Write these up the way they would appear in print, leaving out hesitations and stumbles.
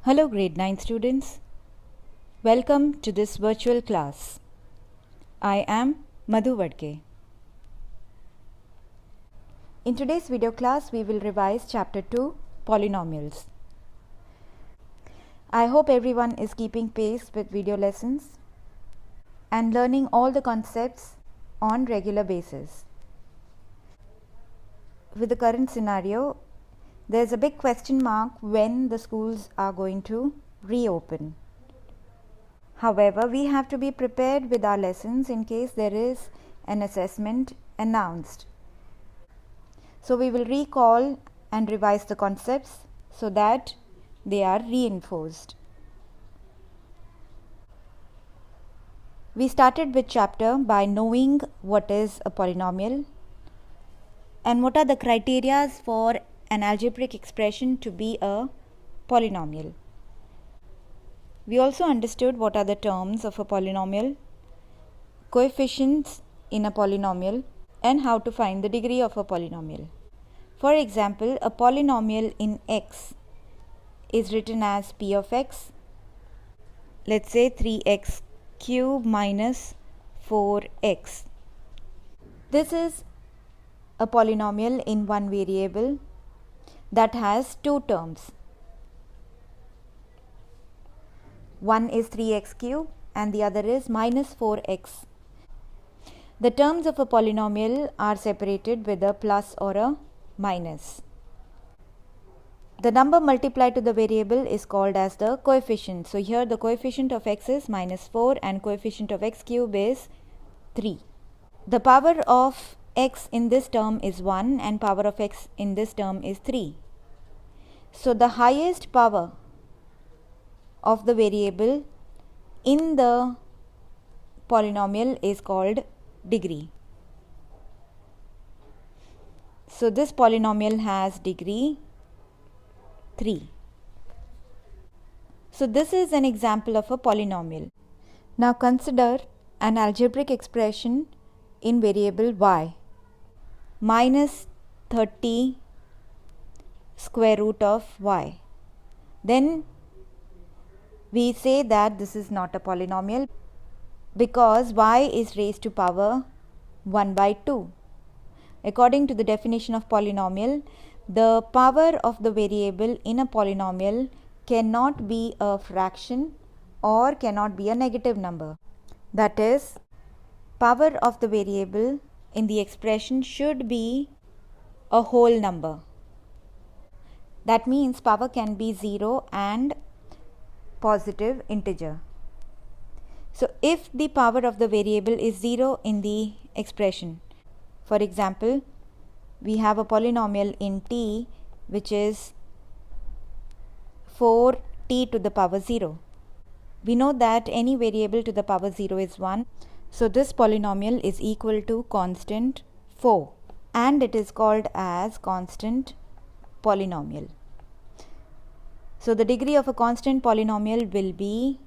Hello grade 9 students. Welcome to this virtual class. I am Madhu Vadke. In today's video class we will revise chapter 2 polynomials. I hope everyone is keeping pace with video lessons and learning all the concepts on regular basis. With the current scenario, there's a big question mark when the schools are going to reopen. However, we have to be prepared with our lessons in case there is an assessment announced. So we will recall and revise the concepts so that they are reinforced. We started with chapter by knowing what is a polynomial and what are the criteria for an algebraic expression to be a polynomial. We also understood what are the terms of a polynomial, coefficients in a polynomial, and how to find the degree of a polynomial. For example, a polynomial in x is written as p of x, let's say 3x cube minus 4x. This is a polynomial in one variable that has two terms. One is 3x cube and the other is minus 4x. The terms of a polynomial are separated with a plus or a minus. The number multiplied to the variable is called as the coefficient. So here the coefficient of x is minus 4 and coefficient of x cube is 3. The power of x in this term is 1 and power of x in this term is 3. So the highest power of the variable in the polynomial is called degree. So this polynomial has degree 3. So this is an example of a polynomial. Now consider an algebraic expression in variable y, minus 30 square root of y. Then we say that this is not a polynomial because y is raised to power 1 by 2. According to the definition of polynomial, the power of the variable in a polynomial cannot be a fraction or cannot be a negative number. That is, power of the variable in the expression should be a whole number. That means power can be 0 and positive integer. So if the power of the variable is 0 in the expression, for example, we have a polynomial in t which is 4t to the power 0. We know that any variable to the power 0 is 1. So this polynomial is equal to constant 4 and it is called as constant polynomial. So the degree of a constant polynomial will be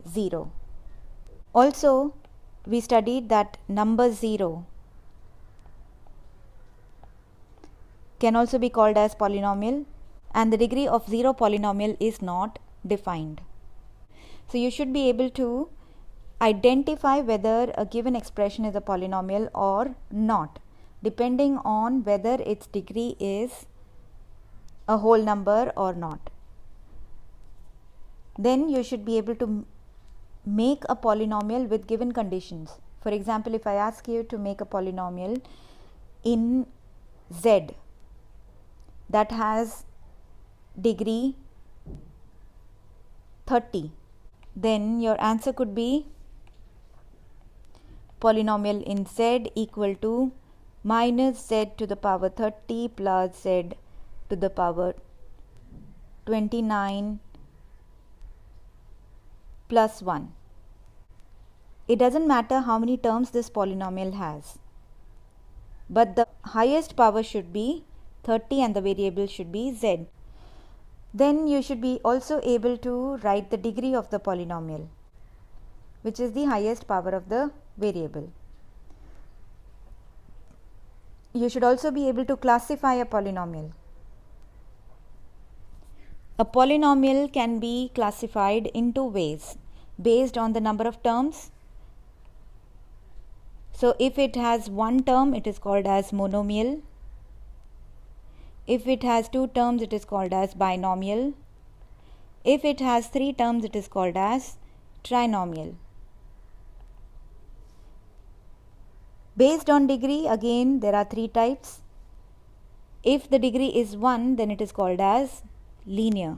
0. Also, we studied that number 0 can also be called as polynomial and the degree of 0 polynomial is not defined. So you should be able to identify whether a given expression is a polynomial or not, depending on whether its degree is a whole number or not. Then you should be able to make a polynomial with given conditions. For example, if I ask you to make a polynomial in z that has degree 30, then your answer could be polynomial in z equal to minus z to the power 30 plus z to the power 29 plus 1. It doesn't matter how many terms this polynomial has, but the highest power should be 30 and the variable should be z. Then you should be also able to write the degree of the polynomial, which is the highest power of the variable. You should also be able to classify a polynomial. A polynomial can be classified in two ways based on the number of terms. So if it has one term, it is called as monomial. If it has two terms, it is called as binomial. If it has three terms, it is called as trinomial. Based on degree, again there are three types. If the degree is 1, then it is called as linear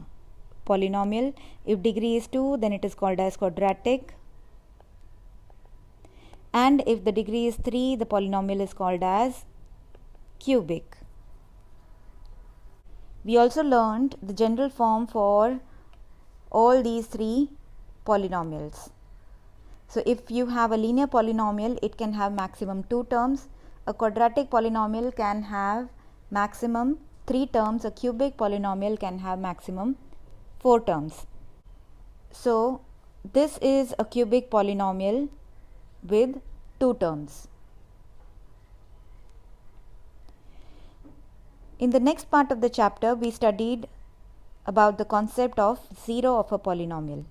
polynomial. If degree is 2, then it is called as quadratic. And if the degree is 3, the polynomial is called as cubic. We also learned the general form for all these three polynomials. So if you have a linear polynomial, it can have maximum 2 terms. A quadratic polynomial can have maximum 3 terms. A cubic polynomial can have maximum 4 terms. So this is a cubic polynomial with 2 terms. In the next part of the chapter, we studied about the concept of zero of a polynomial.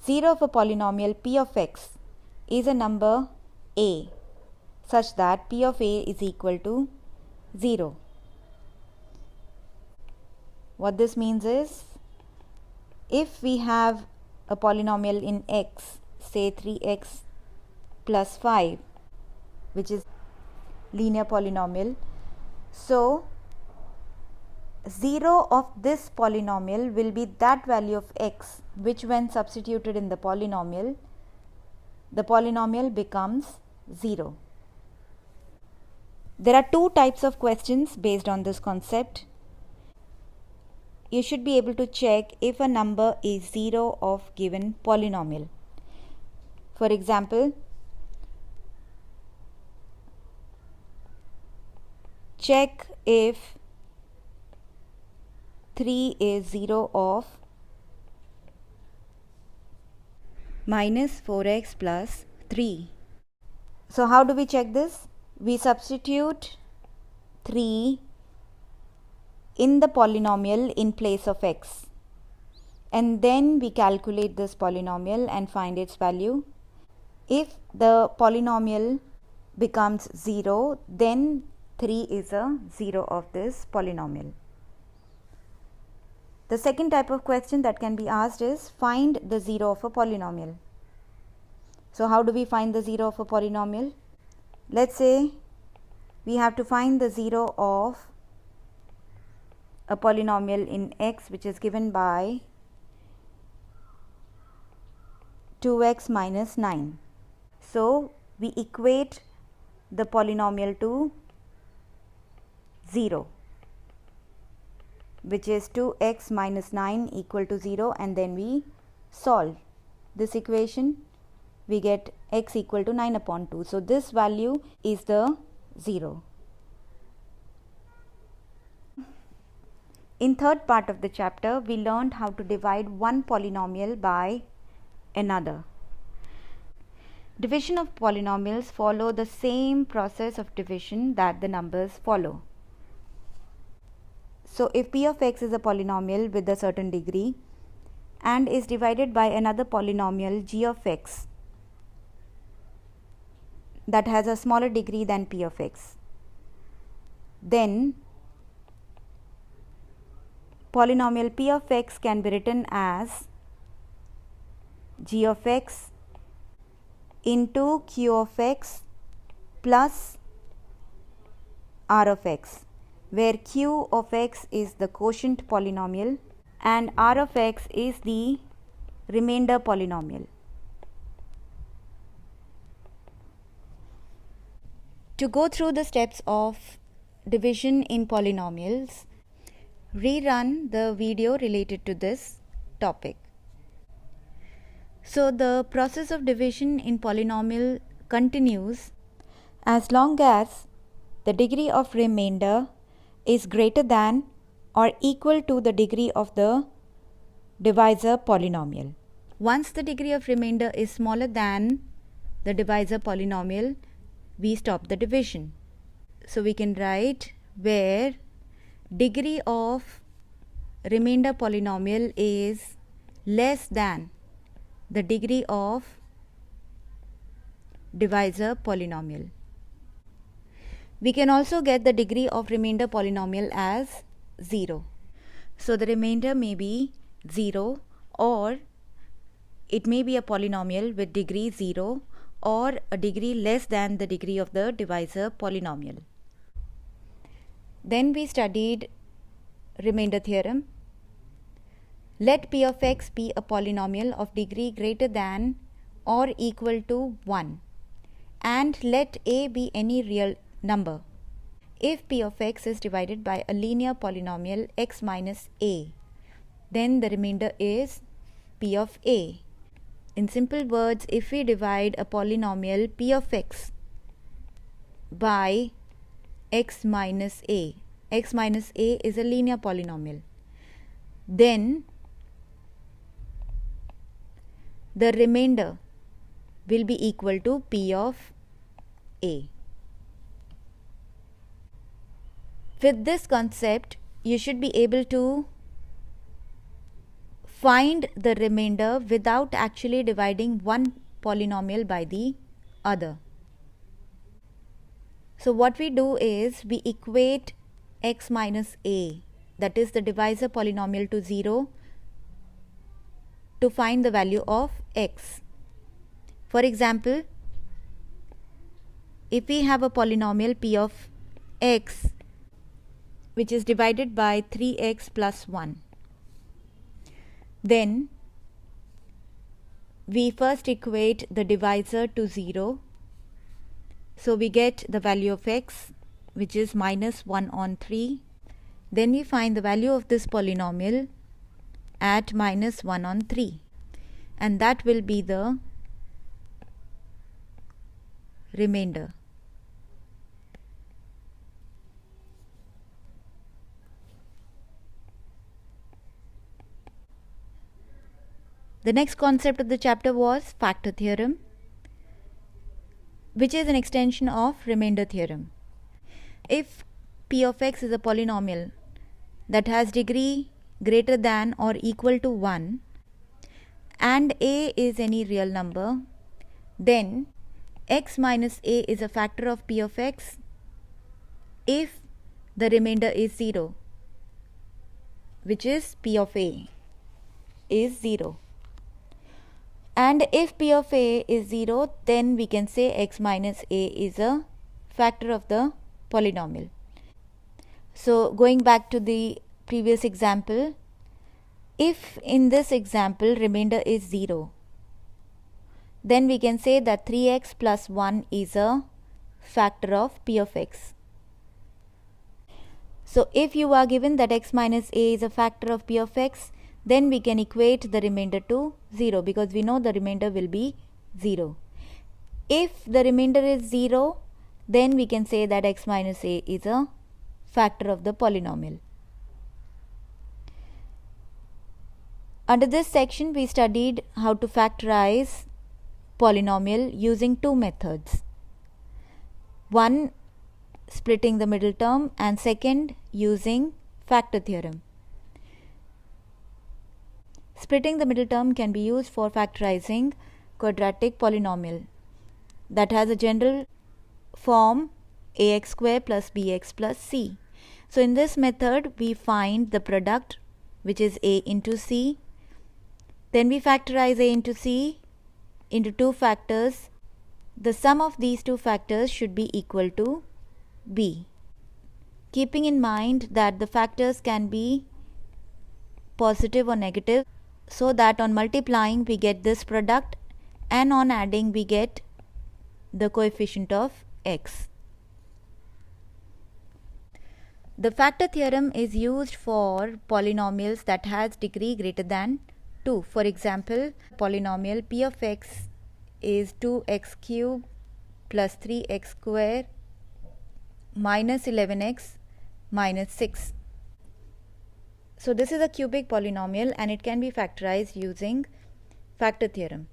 Zero of a polynomial p of x is a number a such that p of a is equal to 0. What this means is, if we have a polynomial in x, say 3x plus 5, which is linear polynomial, so 0 of this polynomial will be that value of x which, when substituted in the polynomial becomes 0. There are two types of questions based on this concept. You should be able to check if a number is 0 of given polynomial. For example, check if 3 is 0 of minus 4x plus 3. So how do we check this? We substitute 3 in the polynomial in place of x, and then we calculate this polynomial and find its value. If the polynomial becomes 0, then 3 is a 0 of this polynomial. The second type of question that can be asked is, find the 0 of a polynomial. So how do we find the 0 of a polynomial? Let's say we have to find the 0 of a polynomial in x which is given by 2x minus 9. So we equate the polynomial to 0, which is 2x minus 9 equal to 0, and then we solve this equation. We get x equal to 9 upon 2. So this value is the 0. In third part of the chapter, we learned how to divide one polynomial by another. Division of polynomials follow the same process of division that the numbers follow. So if p of x is a polynomial with a certain degree and is divided by another polynomial g of x that has a smaller degree than p of x, then polynomial p of x can be written as g of x into q of x plus r of x, where q of x is the quotient polynomial and r of x is the remainder polynomial. To go through the steps of division in polynomials, rerun the video related to this topic. So the process of division in polynomial continues as long as the degree of remainder is greater than or equal to the degree of the divisor polynomial. Once the degree of remainder is smaller than the divisor polynomial, we stop the division. So we can write where degree of remainder polynomial is less than the degree of divisor polynomial. We can also get the degree of remainder polynomial as 0. So the remainder may be 0, or it may be a polynomial with degree 0 or a degree less than the degree of the divisor polynomial. Then we studied remainder theorem. Let p of x be a polynomial of degree greater than or equal to 1, and let a be any real number. If p of x is divided by a linear polynomial x minus a, then the remainder is p of a. In simple words, if we divide a polynomial p of x by x minus a is a linear polynomial, then the remainder will be equal to p of a. With this concept, you should be able to find the remainder without actually dividing one polynomial by the other. So what we do is we equate x minus a, that is the divisor polynomial, to 0 to find the value of x. For example, if we have a polynomial p of x which is divided by 3x plus 1, then we first equate the divisor to 0. So we get the value of x, which is minus 1 on 3. Then we find the value of this polynomial at minus 1 on 3, and that will be the remainder. The next concept of the chapter was factor theorem, which is an extension of remainder theorem. If p of x is a polynomial that has degree greater than or equal to 1 and a is any real number, then x minus a is a factor of p of x if the remainder is 0, which is p of a is 0. And if p of a is 0, then we can say x minus a is a factor of the polynomial. So going back to the previous example, if in this example remainder is 0, then we can say that 3x plus 1 is a factor of p of x. So if you are given that x minus a is a factor of p of x, then we can equate the remainder to 0, because we know the remainder will be 0. If the remainder is 0, then we can say that x minus a is a factor of the polynomial. Under this section, we studied how to factorize polynomial using two methods. One, splitting the middle term, and second, using factor theorem. Splitting the middle term can be used for factorizing quadratic polynomial that has a general form ax square plus bx plus c. So in this method, we find the product, which is a into c. Then we factorize a into c into two factors. The sum of these two factors should be equal to b. Keeping in mind that the factors can be positive or negative, so that on multiplying we get this product and on adding we get the coefficient of x. The factor theorem is used for polynomials that has degree greater than 2. For example, polynomial p of x is 2x cubed plus 3x square minus 11x minus 6. So this is a cubic polynomial and it can be factorized using factor theorem.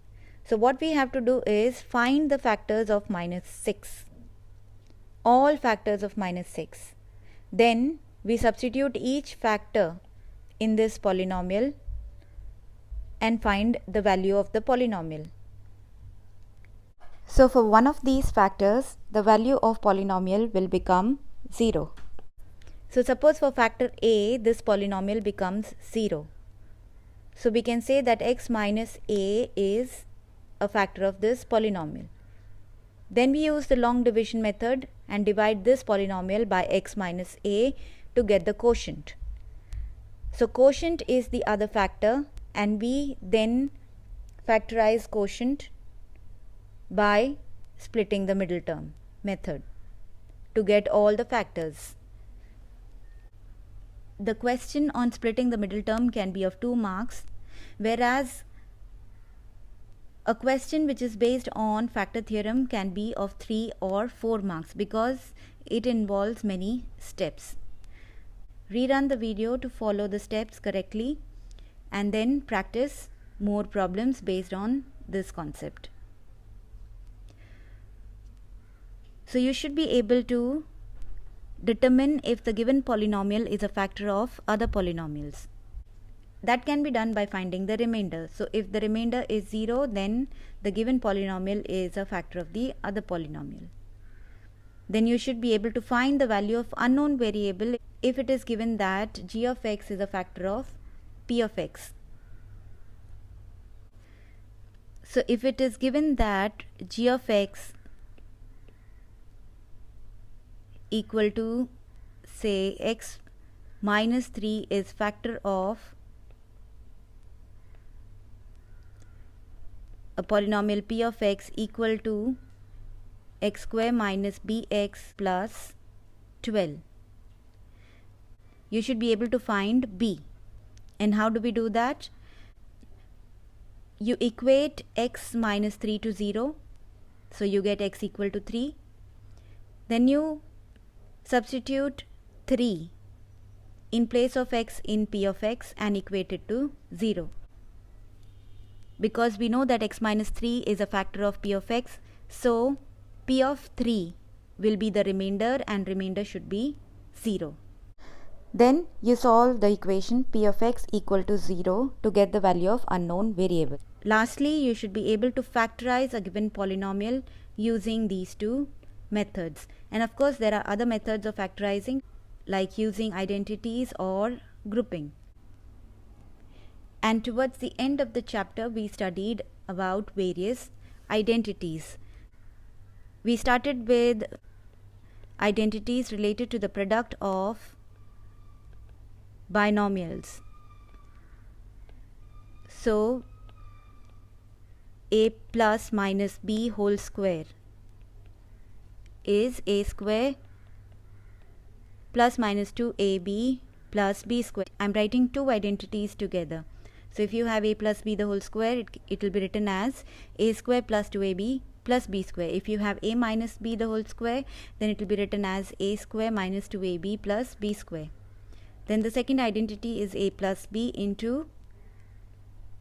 So what we have to do is find the factors of minus 6, all factors of minus 6. Then we substitute each factor in this polynomial and find the value of the polynomial. So for one of these factors, the value of polynomial will become 0. So suppose for factor a, this polynomial becomes 0. So we can say that x minus a is a factor of this polynomial. Then we use the long division method and divide this polynomial by x minus a to get the quotient. So quotient is the other factor, and we then factorize quotient by splitting the middle term method to get all the factors. The question on splitting the middle term can be of 2 marks, whereas a question which is based on factor theorem can be of 3 or 4 marks because it involves many steps. Rerun the video to follow the steps correctly and then practice more problems based on this concept. So you should be able to determine if the given polynomial is a factor of other polynomials. That can be done by finding the remainder. So if the remainder is 0, then the given polynomial is a factor of the other polynomial. Then you should be able to find the value of unknown variable if it is given that g of x is a factor of p of x. So if it is given that g of x equal to, say, x minus 3 is factor of a polynomial p of x equal to x square minus bx plus 12. You should be able to find b. And how do we do that? You equate x minus 3 to 0. So you get x equal to 3. Then you substitute 3 in place of x in p of x and equate it to 0. Because we know that x minus 3 is a factor of p of x, so p of 3 will be the remainder and remainder should be 0. Then you solve the equation p of x equal to 0 to get the value of unknown variable. Lastly, you should be able to factorize a given polynomial using these two methods. And of course, there are other methods of factorizing like using identities or grouping. And towards the end of the chapter, we studied about various identities. We started with identities related to the product of binomials. So, a plus minus b whole square is a square plus minus 2ab plus b square. I am writing two identities together. So if you have a plus b the whole square, it will be written as a square plus 2ab plus b square. If you have a minus b the whole square, then it will be written as a square minus 2ab plus b square. Then the second identity is a plus b into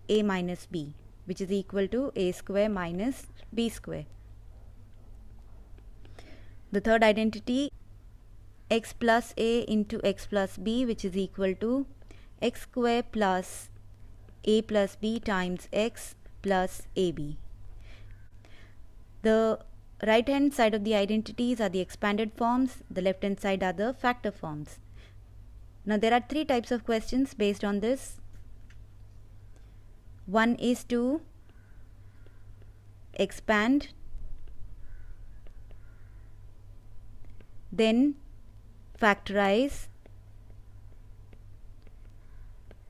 a minus b, which is equal to a square minus b square. The third identity, x plus a into x plus b, which is equal to x square plus a plus b times x plus ab. The right hand side of the identities are the expanded forms, the left hand side are the factor forms. Now there are three types of questions based on this. One is to expand, then factorize,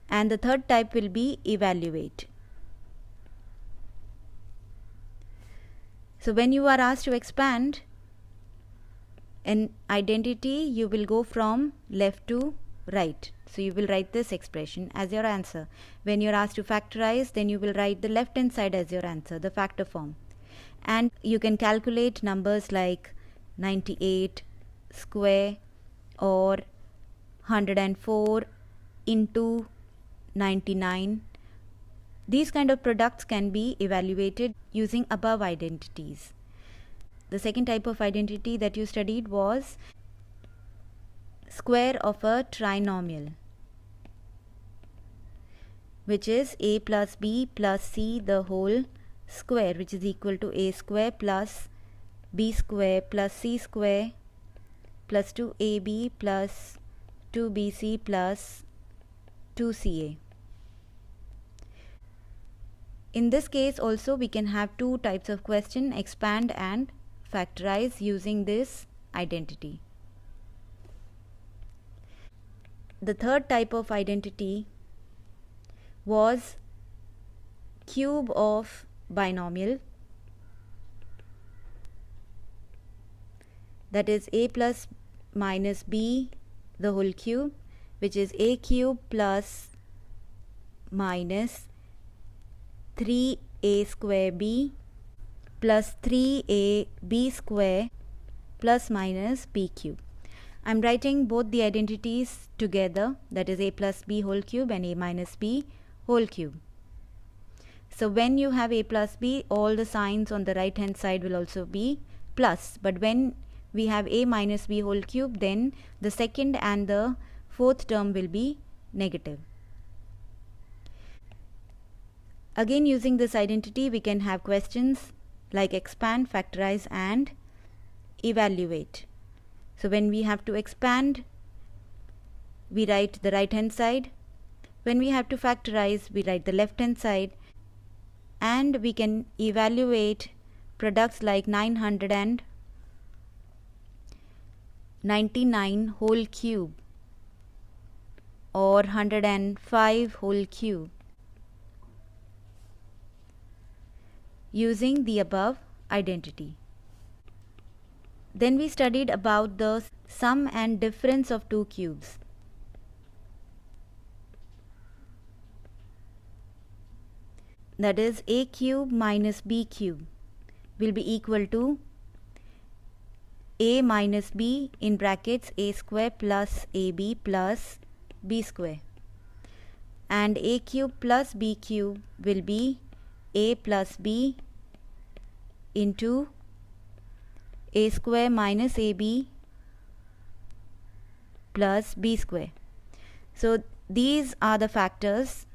and the third type will be evaluate. So when you are asked to expand an identity, you will go from left to right. So you will write this expression as your answer. When you are asked to factorize, then you will write the left hand side as your answer, the factor form. And you can calculate numbers like 98 square or 104 into 99. These kind of products can be evaluated using above identities. The second type of identity that you studied was square of a trinomial. which is a plus b plus c the whole square, which is equal to a square plus b square plus c square plus 2ab plus 2bc plus 2ca. In this case also we can have two types of question, expand and factorize, using this identity. The third type of identity was cube of binomial, that is a plus minus b the whole cube, which is a cube plus minus 3a square b plus 3ab square plus minus b cube. I am writing both the identities together, that is a plus b whole cube and a minus b whole cube. So when you have a plus b, all the signs on the right hand side will also be plus, but when we have a minus b whole cube, then the second and the fourth term will be negative. Again, using this identity we can have questions like expand, factorize and evaluate. So when we have to expand, we write the right hand side. When we have to factorize, we write the left hand side. And we can evaluate products like 999 whole cube or 105 whole cube using the above identity. Then we studied about the sum and difference of two cubes. That is a cube minus b cube will be equal to a minus b in brackets a square plus ab plus b square, and a cube plus b cube will be a plus b into a square minus ab plus b square. So these are the factors.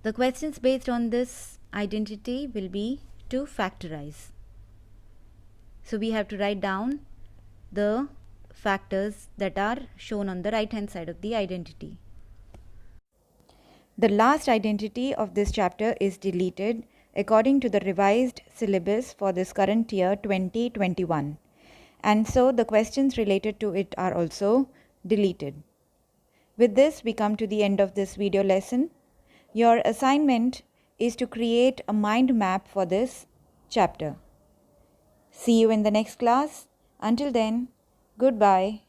The questions based on this identity will be to factorize. So we have to write down the factors that are shown on the right hand side of the identity. The last identity of this chapter is deleted according to the revised syllabus for this current year 2021, and so the questions related to it are also deleted. With this, we come to the end of this video lesson. Your assignment is to create a mind map for this chapter. See you in the next class. Until then, goodbye.